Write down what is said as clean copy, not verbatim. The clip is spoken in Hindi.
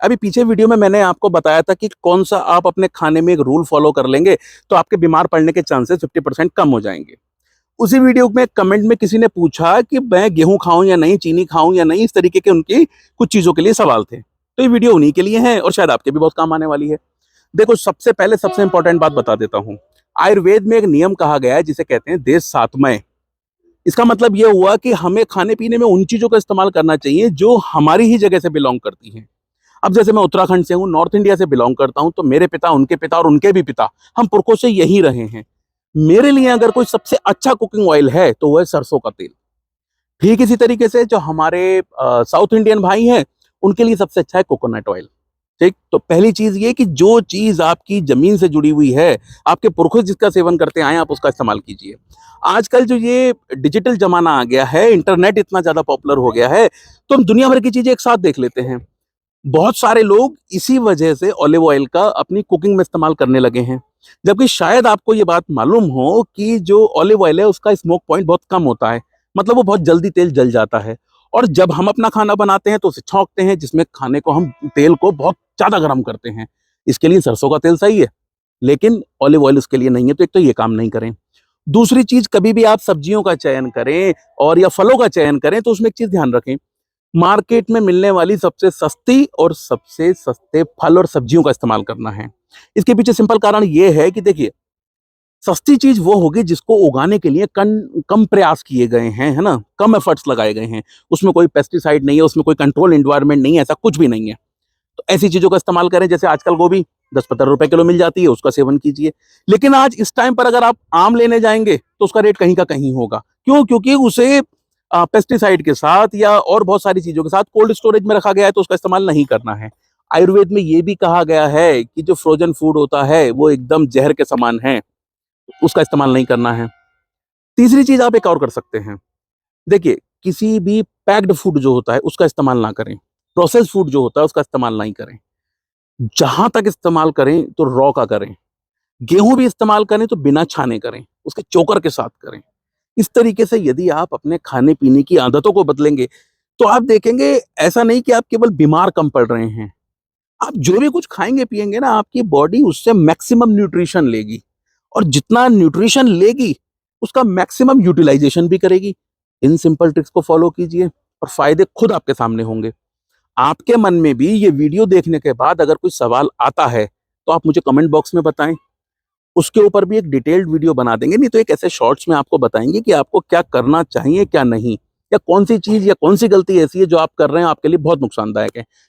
अभी पीछे वीडियो में मैंने आपको बताया था कि कौन सा आप अपने खाने में एक रूल फॉलो कर लेंगे तो आपके बीमार पड़ने के चांसेस 50% कम हो जाएंगे। उसी वीडियो में कमेंट में किसी ने पूछा कि मैं गेहूं खाऊं या नहीं, चीनी खाऊं या नहीं, इस तरीके के उनकी कुछ चीजों के लिए सवाल थे। तो ये वीडियो उन्हीं के लिए है और शायद आपके भी बहुत काम आने वाली है। देखो, सबसे पहले सबसे इंपॉर्टेंट बात बता देता हूँ। आयुर्वेद में एक नियम कहा गया है जिसे कहते हैं देश सातमय। इसका मतलब यह हुआ कि हमें खाने पीने में उन चीजों का इस्तेमाल करना चाहिए जो हमारी ही जगह से बिलोंग करती हैं। अब जैसे मैं उत्तराखंड से हूँ, नॉर्थ इंडिया से बिलोंग करता हूँ, तो मेरे पिता, उनके पिता और उनके भी पिता, हम पुरखों से यही रहे हैं। मेरे लिए अगर कोई सबसे अच्छा कुकिंग ऑयल है तो वो है सरसों का तेल। ठीक इसी तरीके से जो हमारे साउथ इंडियन भाई हैं, उनके लिए सबसे अच्छा है कोकोनट ऑयल। ठीक, तो पहली चीज ये कि जो चीज आपकी जमीन से जुड़ी हुई है, आपके पुरखों जिसका सेवन करते आए, आप उसका इस्तेमाल कीजिए। आजकल जो ये डिजिटल जमाना आ गया है, इंटरनेट इतना ज्यादा पॉपुलर हो गया है, तो हम दुनिया भर की चीजें एक साथ देख लेते हैं। बहुत सारे लोग इसी वजह से ऑलिव ऑयल का अपनी कुकिंग में इस्तेमाल करने लगे हैं। जबकि शायद आपको ये बात मालूम हो कि जो ऑलिव ऑयल है उसका स्मोक पॉइंट बहुत कम होता है, मतलब वो बहुत जल्दी तेल जल जाता है। और जब हम अपना खाना बनाते हैं तो उसे छौंकते हैं, जिसमें खाने को हम तेल को बहुत ज्यादा गर्म करते हैं। इसके लिए सरसों का तेल सही है, लेकिन ऑलिव ऑयल उसके लिए नहीं है। तो एक तो ये काम नहीं करें। दूसरी चीज, कभी भी आप सब्जियों का चयन करें और या फलों का चयन करें तो उसमें एक चीज ध्यान रखें। मार्केट में मिलने वाली सबसे सस्ती और सबसे सस्ते फल और सब्जियों का इस्तेमाल करना है। इसके पीछे सिंपल कारण ये है कि देखिए, सस्ती चीज वो होगी जिसको उगाने के लिए कम प्रयास किए गए हैं, है ना, कम एफर्ट्स लगाए गए हैं। उसमें कोई पेस्टिसाइड नहीं है, उसमें कोई कंट्रोल एनवायरनमेंट नहीं है, ऐसा कुछ भी नहीं है। तो ऐसी चीजों का इस्तेमाल करें। जैसे आजकल गोभी 10-15 रुपए किलो मिल जाती है, उसका सेवन कीजिए। लेकिन आज इस टाइम पर अगर आप आम लेने जाएंगे तो उसका रेट कहीं का कहीं होगा। क्यों? क्योंकि उसे पेस्टिसाइड के साथ या और बहुत सारी चीजों के साथ कोल्ड स्टोरेज में रखा गया है, तो उसका इस्तेमाल नहीं करना है। आयुर्वेद में ये भी कहा गया है कि जो फ्रोजन फूड होता है वो एकदम जहर के समान है, उसका इस्तेमाल नहीं करना है। तीसरी चीज आप एक और कर सकते हैं। देखिए, किसी भी पैक्ड फूड जो होता है उसका इस्तेमाल ना करें। प्रोसेस्ड फूड जो होता है उसका इस्तेमाल नहीं करें। जहां तक इस्तेमाल करें तो रॉ का करें। गेहूं भी इस्तेमाल करें तो बिना छाने करें, उसके चोकर के साथ करें। इस तरीके से यदि आप अपने खाने पीने की आदतों को बदलेंगे तो आप देखेंगे, ऐसा नहीं कि आप केवल बीमार कम पड़ रहे हैं। आप जो भी कुछ खाएंगे पिएंगे ना, आपकी बॉडी उससे मैक्सिमम न्यूट्रिशन लेगी। और जितना न्यूट्रिशन लेगी उसका मैक्सिमम यूटिलाइजेशन भी करेगी। इन सिंपल ट्रिक्स को फॉलो कीजिए और फायदे खुद आपके सामने होंगे। आपके मन में भी ये वीडियो देखने के बाद अगर कोई सवाल आता है तो आप मुझे कमेंट बॉक्स में बताएं। उसके ऊपर भी एक डिटेल्ड वीडियो बना देंगे, नहीं तो एक ऐसे शॉर्ट्स में आपको बताएंगे कि आपको क्या करना चाहिए, क्या नहीं, या कौन सी चीज या कौन सी गलती ऐसी है जो आप कर रहे हैं आपके लिए बहुत नुकसानदायक है।